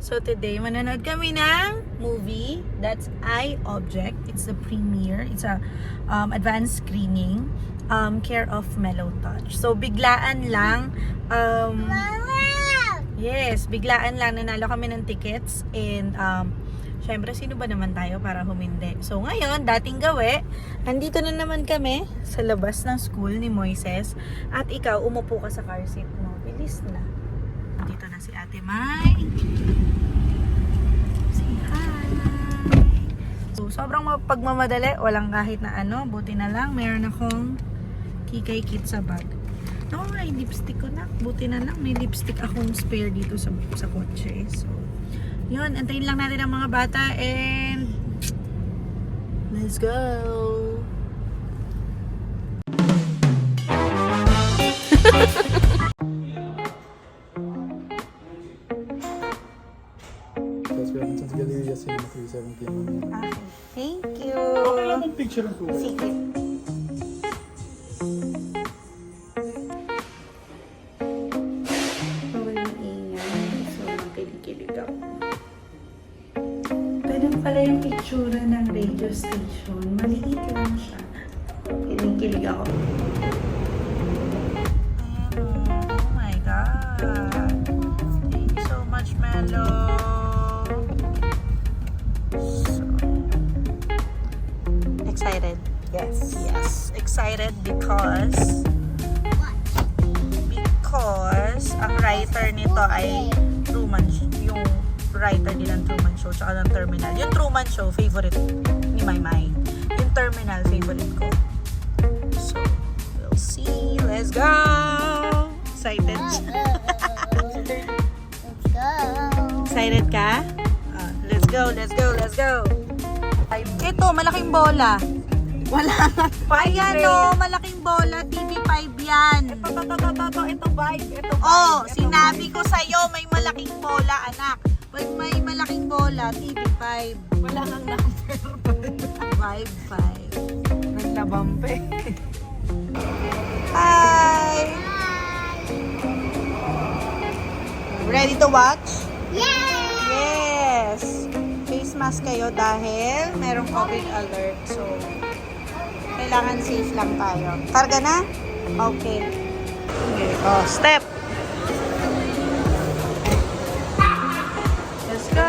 So today, manonood kami ng movie. That's I Object. It's the premiere. It's a advanced screening. Care of Mellow Touch. So biglaan lang. Yes, biglaan lang. Nanalo kami ng tickets. And syempre, sino ba naman tayo para humindi? So ngayon, dating gawi, nandito na naman kami sa labas ng school ni Moises. At ikaw, umupo ka sa car seat mo. Bilis na. Dito na si Ate Mai. Say hi. So, sobrang pagmamadali. Walang kahit na ano. Buti na lang. Meron akong Kikay Kit sa bag. Naku nga, yung lipstick ko na. Buti na lang. May lipstick akong spare dito sa kotse. So, yun. Antayin lang natin ang mga bata. And let's go. Okay, thank you. Okay lang mag-picture ng kuya. Sige. Bawal maingay. So, makikilig ako. Ganun pala yung picture ng radio station. Maliit lang siya. Kinikilig ako. Oh my God. Thank you so much, Melo. Excited? Yes. Excited because ang writer nito ay Truman, yung writer din ng Truman Show tsaka ng Terminal. Yung Truman Show, favorite ni Maymay. Yung Terminal, favorite ko. So, we'll see. Let's go! Excited? Excited ka? Let's go! Ito, malaking bola. Wala nga. Ayan o, malaking bola. TV5 yan. Ito vibe. Sinabi ko sa'yo, may malaking bola, anak. Pag may malaking bola, TV5. Wala kang number. Vibe 5. Naglabampe. Hi! Ready to watch? Yes! Face mask kayo dahil merong COVID alert. So, kailangan safe lang tayo. Karga na? Okay. Oh, step! Let's go!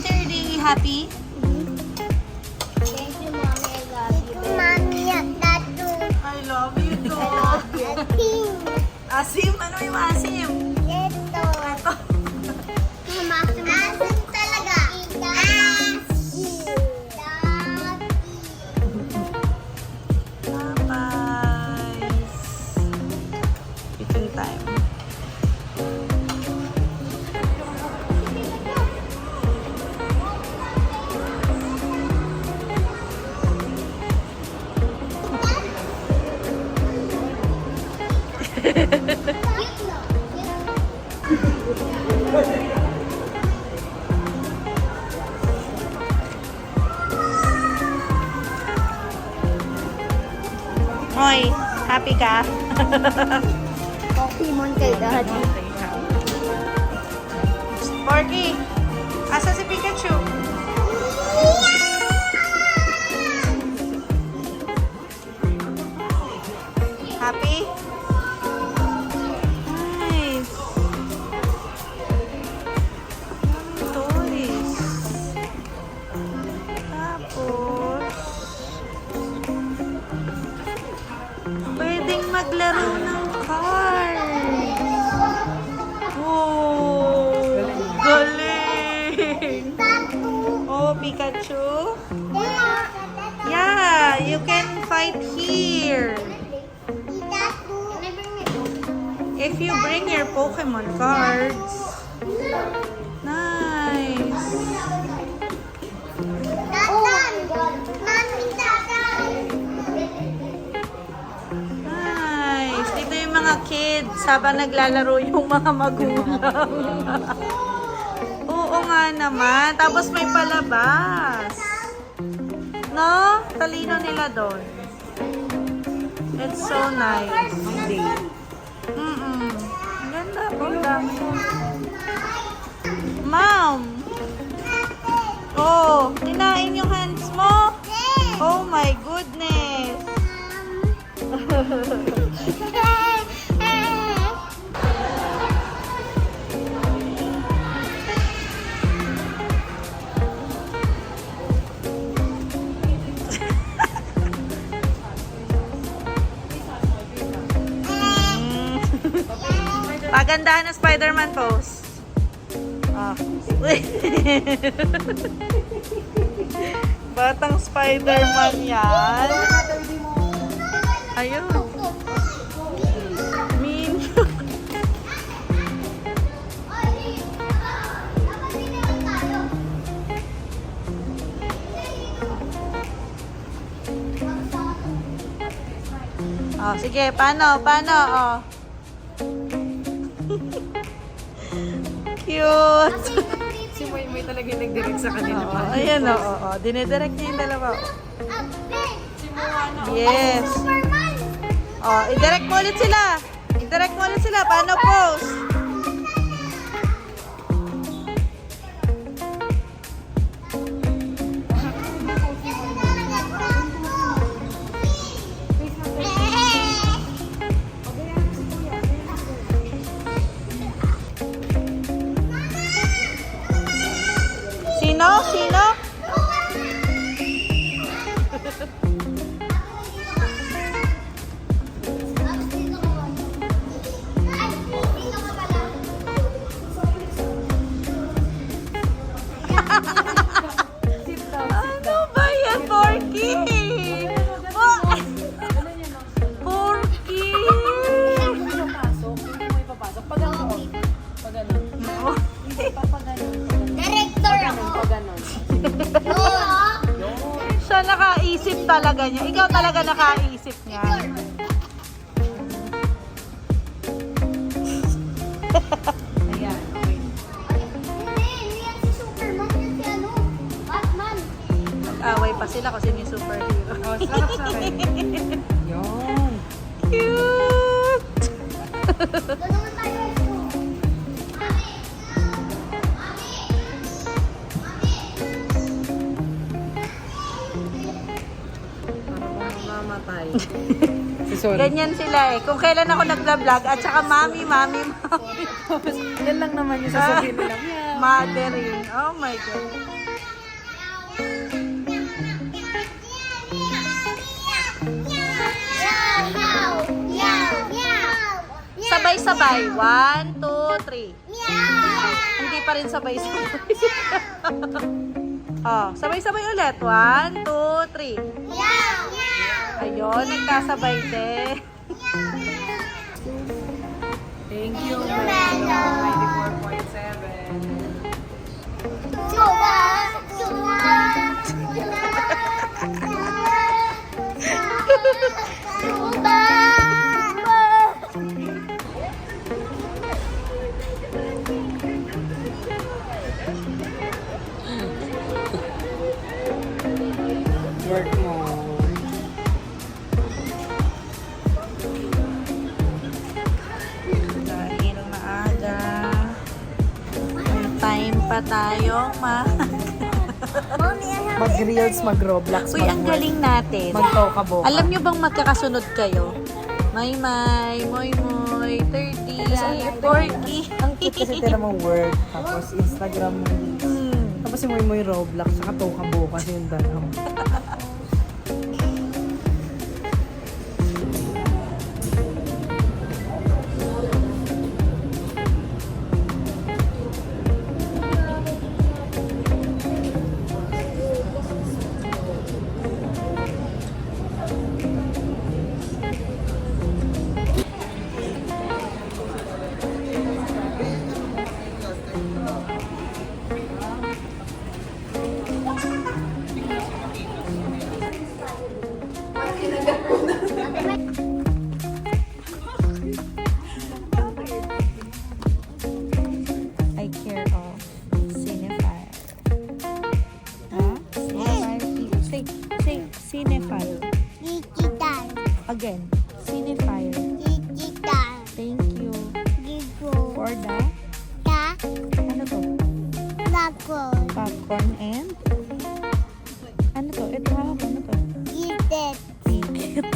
30, happy? Thank you, Mommy. I love you. Mommy, that too. I love you too. Asim? Ano yung asim? Ito. Asim talaga. Bye-bye. Eating time. Hoy, happy ka? Pokemon kay Daddy. Porky, asa si Pikachu? Happy? Nice. Toys. Tapos, pwedeng maglaro ng cards. Oh, galing. Oh, Pikachu. Yeah, you can fight here. If you bring your Pokemon cards. Nice. Nice. Dito yung mga kids habang naglalaro yung mga magulang. Oo nga naman. Tapos may palabas. No? Talino nila doon. It's so nice. Mm-mm. Ang ganda po. Ang dami. Ma'am! Oh, kinain yung hands mo? Oh my goodness! Pagandahan na Spider-Man pose. Ah. Batang Spider-Man yan. Ayun. Minion. Oh, sige, paano? Oh. Cute. Si Moy talaga yung nag-direct sa kanila. Oo, ayan o. Dinidirect niya yung dalawa. Si Moana. Yes. Oh, i-direct mo ulit sila. Paano pose? Sino? Ano ba yan, Porky? Porky! Papasok. Pag ano? Pag ano? Hindi pa pag ano. Director ako. Pag ano. Siya nakaisip talaga niya. Ikaw talaga nakaisip niya. Ayan. Okay. Hindi yan si Superman. Yan si ano? Batman. Away pa sila kasi yung superhero. Oh, sarap sa akin. Yun. Cute! Doon naman tayo. Parang mamatay. Sorry. Ganyan sila eh. Kung kailan ako nagla-vlog at saka mami. Yan lang naman yung sasabihin nila. Yeah. Mothering. Oh my God. Sabay-sabay. 1, 2, 3. Hindi pa rin sabay-sabay. Oh, sabay-sabay ulit. 1, 2, 3. Ayun, nagkasabay din. Thank you, Melo. 94.7. Work mo. Dahil maaga, may time pa tayong Mag-reels, mag-roblox, Uy, ang galing natin. mag-tokaboka. Alam nyo bang magkakasunod kayo? Maymay, Moymoy, 30, Porky. Ang cute kasi tira mo word, tapos Instagram mo. Tapos si Moy Roblox, saka tokaboka kasi yung dalaw. I care of cinephile. Huh? Cinephile. Say cinephile. Digital. Again. magnifier. Tita. Thank you. Gigo. For the, Ta. ano to? Nako. Popcorn and, ano to? Ito hawak, ano to? Gitet. Ticket.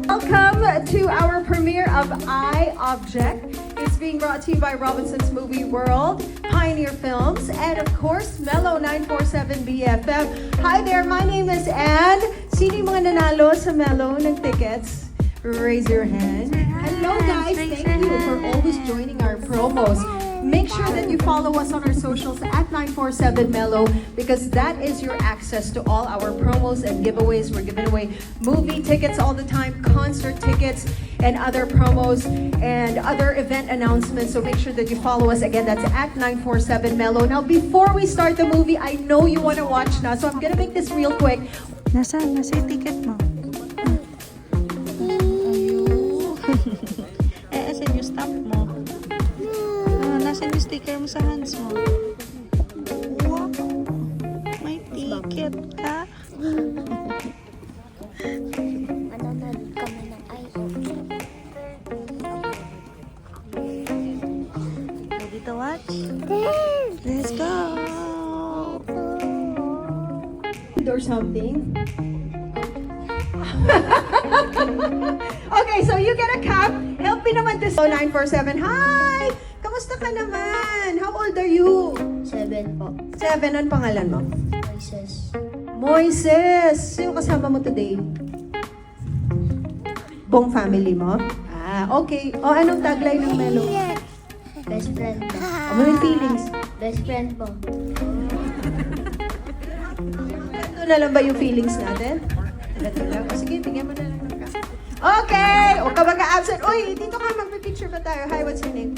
Welcome to our premiere of I Object. It's being brought to you by Robinson's Movie World, Pioneer Films, and of course, Mellow 947 BFF. Hi there, my name is Anne. Sino yung mga nanalo sa Mellow ng tickets? Raise your hand. Hello guys, thank you for always joining our promos. Make sure that you follow us on our socials at 947 Mellow because that is your access to all our promos and giveaways. We're giving away movie tickets all the time, concert tickets, and other promos and other event announcements. So make sure that you follow us. Again, that's at 947 Mellow. Now, before we start the movie, I know you want to watch now, so I'm gonna make this real quick. Nasaan? Nasa yung ticket mo? Ayun. Asan yung stamp mo? Nasaan yung sticker mo sa hands mo? Wow! May ticket ka? Manonood kami ng I Object. Ready to watch? Let's go! Or something. Okay, so you get a cup. Help me naman this. 947. Hi! Kamusta ka naman? How old are you? 7 po. 7. Ano pangalan mo? Voices. Moises! Sino kasama mo today? Buong family mo? Ah, okay. O, anong tagline ng Melo? Best friend po. Ano yung feelings? Best friend po. Ito na lang ba yung feelings natin? Ito lang. O sige, bigyan mo na lang ng cup. Okay! O ka absent. Uy, dito ka. Magpipicture ba tayo? Hi, what's your name?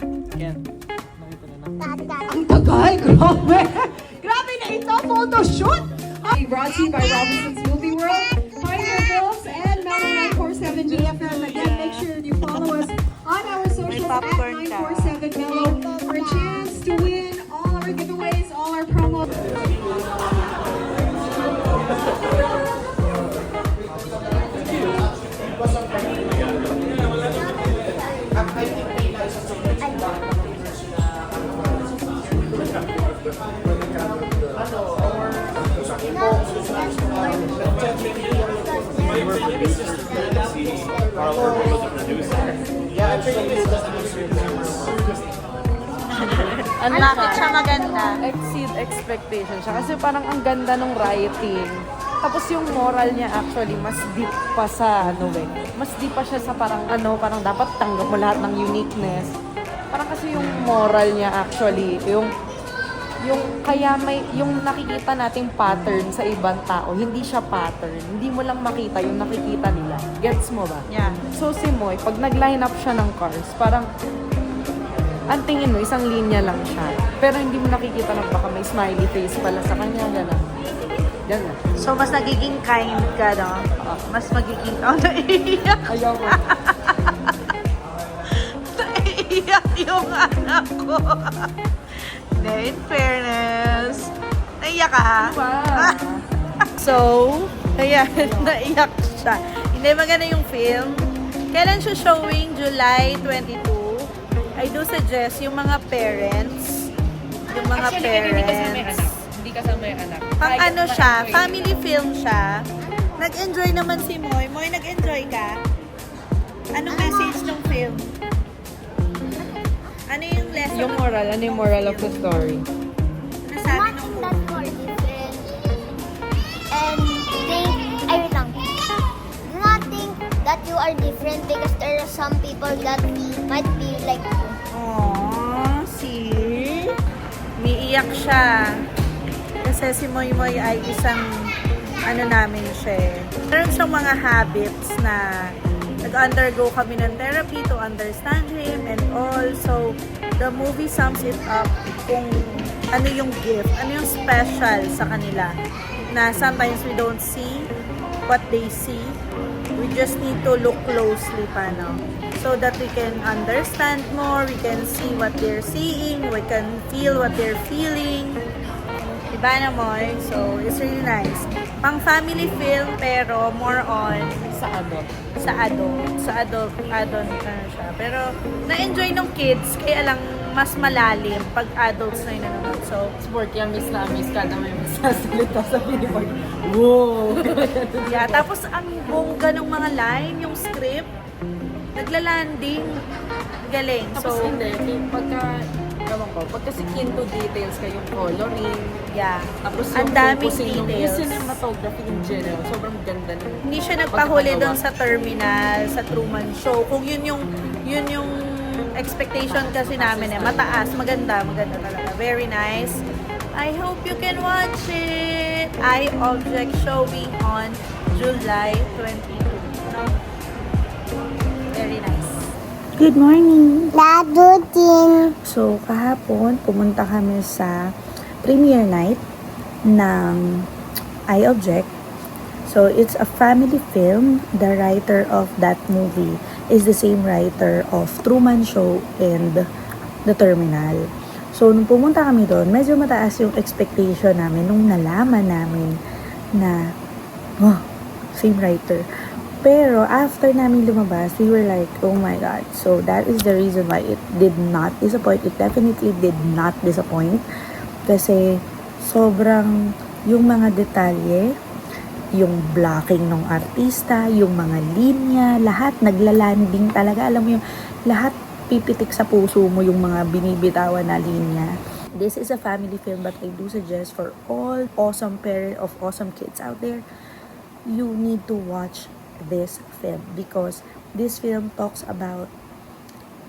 Tata. Ang tagal! Grabe! Grabe na ito! Photo shoot! Brought to you by Robinson's Movie World, Pioneer Films, and Mellow 947 BFM. Again, make sure you follow us on our socials at popcorn ka. 947 Mellow for a chance to win all our giveaways, all our promos. Bakit siya maganda? Exceed expectation siya. Kasi parang ang ganda ng writing. Tapos yung moral niya actually mas deep pa sa mas deep pa siya sa parang parang dapat tanggap mo lahat ng uniqueness. Parang kasi yung moral niya actually, yung kaya yung nakikita nating pattern sa ibang tao, hindi siya pattern. Hindi mo lang makita yung nakikita nila. Gets mo ba? Yeah. So si Moy, pag nag-line up siya ng cars, parang ang tingin mo, isang linya lang siya. Pero hindi mo nakikita na baka may smiley face pala sa kanya. Gano'n. Gano'n. So, mas nagiging kind ka, no? Mas magiging... Oh, naiiyak! Ayaw ko. Naiiyak yung anak ko. Hindi, in fairness. Naiiyak ka, ha? So, ayan, naiyak siya. Hindi maganda yung film. Kailan siya showing? July 22. I do suggest yung mga parents, Hindi kasama yung anak. pang ano siya, family film siya. Nag-enjoy naman si Moy. Moy, nag-enjoy ka? Anong message ng film? Ano yung lesson? Yung moral, ano yung moral of the story? Nasabi ng Nothing that you're different. And wait lang. Do not think that you are different because there are some people that might be like you. Aww, see? Umiiyak siya. Kasi si Moy Moy ay isang namin siya eh. Meron siyang mga habits na nag-undergo kami ng therapy to understand him and also the movie sums it up kung ano yung gift, ano yung special sa kanila na sometimes we don't see what they see. We just need to look closely pa, no? So that we can understand more, we can see what they're seeing, we can feel what they're feeling. Diba na, Moy? So, it's really nice. pang family film pero more on Sa adult. sa adult ano siya. Pero na-enjoy ng kids kaya lang mas malalim pag adults na yun nanonood. So, Sporty, miss na miss ka na may masasalita sa Pilipinas. Wow! yeah, tapos ang bongga ng mga line, yung script, nagla-landing, galing. Tapos So, hindi, pagka, ewan ko, pagka si to details ka yung coloring, yeah. tapos Ang yung daming focusing yung details. cinematography in general, sobrang ganda nun. Hindi siya nagpahuli Pagkakagawa. doon sa terminal, sa Truman Show. Kung yun yung expectation kasi namin mataas, maganda talaga. Very nice. I hope you can watch it. Eye Object showing on July 22. No? Very nice. Good morning. Ladutin. So, kahapon, pumunta kami sa premiere night ng Eye Object. So, it's a family film. The writer of that movie is the same writer of Truman Show and The Terminal. So, nung pumunta kami doon, medyo mataas yung expectation namin nung nalaman namin na, oh, same writer. Pero, after namin lumabas, we were like, oh my God. So, that is the reason why it did not disappoint. It definitely did not disappoint. Kasi, sobrang, yung mga detalye, yung blocking ng artista, yung mga linya, lahat naglalanding talaga. Alam mo yung lahat pipitik sa puso mo yung mga binibitawan na linya. This is a family film but I do suggest for all awesome parents of awesome kids out there, you need to watch this film because this film talks about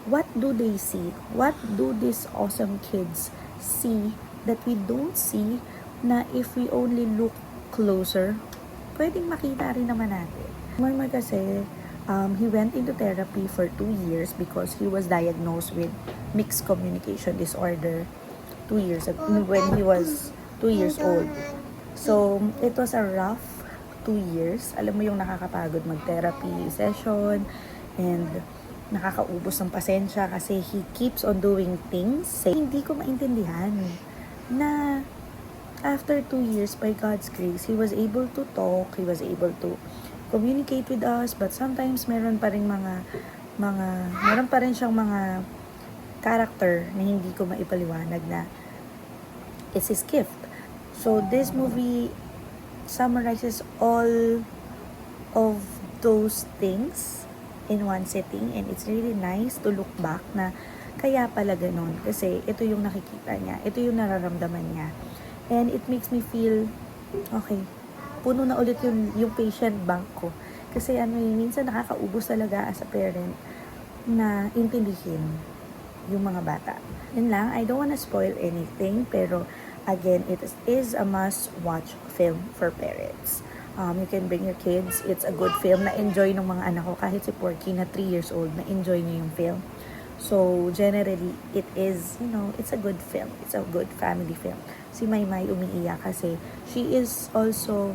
what do they see? What do these awesome kids see that we don't see na if we only look closer, pwedeng makita rin naman natin. Mormor kasi, he went into therapy for 2 years because he was diagnosed with mixed communication disorder 2 years ago, when he was 2 years old. So, it was a rough 2 years. Alam mo yung nakakapagod mag-therapy session and nakakaubos ng pasensya kasi he keeps on doing things. Hindi ko maintindihan na after 2 years, by God's grace, he was able to talk, he was able to communicate with us, but sometimes meron pa rin meron pa rin siyang mga character na hindi ko maipaliwanag na it's his gift. So, this movie summarizes all of those things in one sitting and it's really nice to look back na kaya pala ganun kasi ito yung nakikita niya, ito yung nararamdaman niya. And it makes me feel, okay, puno na ulit yung patient bank ko. Kasi minsan nakakaubos talaga as a parent na intindihin yung mga bata. Yun lang, I don't wanna spoil anything, pero again, it is a must-watch film for parents. You can bring your kids. It's a good film. Na-enjoy ng mga anak ko. Kahit si Porky na 3 years old, na-enjoy niya yung film. So, generally, it is, it's a good film. It's a good family film. Si Maymay umiiyak kasi she is also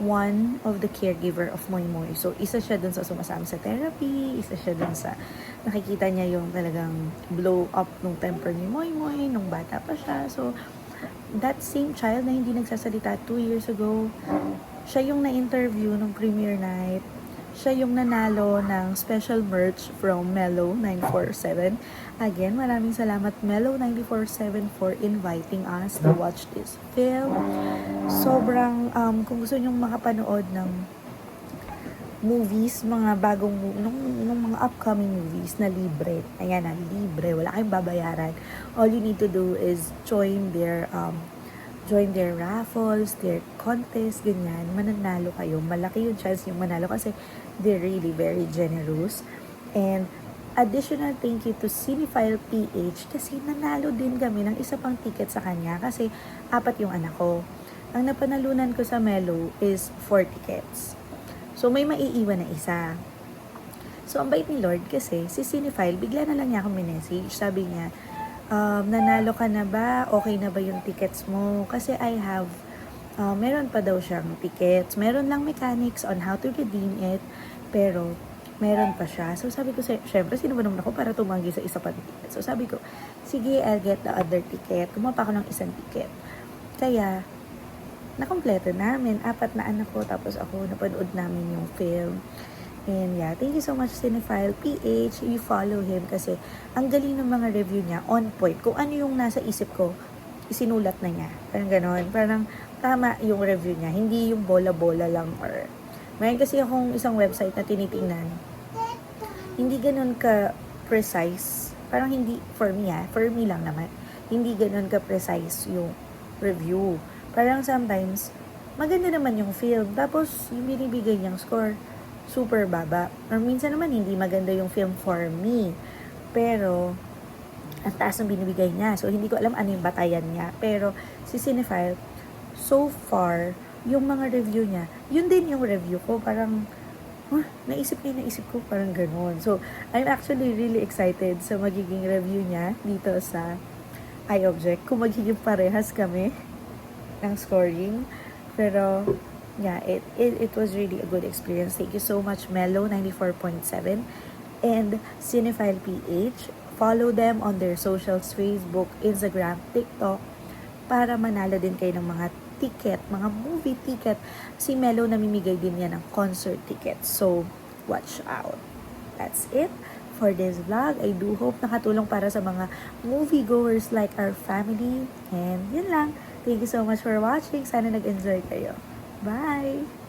one of the caregiver of Moymoy. So, isa siya dun sa sumasama sa therapy, isa siya dun sa nakikita niya yung talagang blow up nung temper ni Moymoy, nung bata pa siya. So, that same child na hindi nagsasalita 2 years ago, siya yung na-interview nung premiere night. Siya yung nanalo ng special merch from Mellow 947. Again, maraming salamat Mellow 947 for inviting us to watch this film. Sobrang, kung gusto nyong makapanood ng movies, mga bagong nung mga upcoming movies na libre. Ayan na, libre. Wala kayong babayaran. All you need to do is join their raffles, their contest, ganyan. Mananalo kayo. Malaki yung chance yung manalo kasi they're really very generous. And additional thank you to Cinephile PH kasi nanalo din kami ng isa pang ticket sa kanya kasi 4 yung anak ko. Ang napanalunan ko sa Mellow is 4 tickets. So, may maiiwan na isa. So, ang bait ni Lord kasi si Cinephile, bigla na lang niya akong message. Sabi niya, nanalo ka na ba? Okay na ba yung tickets mo? Kasi I have, meron pa daw siyang tickets. Meron lang mechanics on how to redeem it. Pero, meron pa siya. So, sabi ko, syempre, sino ba naman ako para tumanggi sa isa pa ticket? So, sabi ko, sige, I'll get the other ticket. Kumuha pa ako ng isang ticket. Kaya, nakompleto namin. 4 na anak ko, tapos ako, napanood namin yung film. And yeah, thank you so much Cinephile PH. You follow him kasi ang galing ng mga review niya, on point. Kung ano yung nasa isip ko, isinulat na niya. Parang ganon. Parang tama yung review niya. Hindi yung bola-bola lang or... Mayroon kasi akong isang website na tinitingnan. Hindi ganon ka precise. Parang hindi, for me lang naman. Hindi ganon ka precise yung review. Parang sometimes, maganda naman yung film. Tapos, yung binibigay niyang score, super baba. Or minsan naman, hindi maganda yung film for me. Pero, ang taas ng binibigay niya. So, hindi ko alam ano yung batayan niya. Pero, si Cinephile, so far, yung mga review niya, yun din yung review ko. Parang, naisip ko, parang ganon. So, I'm actually really excited sa magiging review niya dito sa iObject. Kung magiging parehas kami ng scoring. Pero, yeah, it was really a good experience. Thank you so much, Mellow 94.7 and Cinephile PH. Follow them on their socials, Facebook, Instagram, TikTok, para manalo din kayo ng mga ticket, mga movie ticket. Si Mellow namimigay din yan ng concert ticket. So, watch out. That's it for this vlog. I do hope nakatulong para sa mga moviegoers like our family. And yun lang. Thank you so much for watching. Sana nag-enjoy kayo. Bye!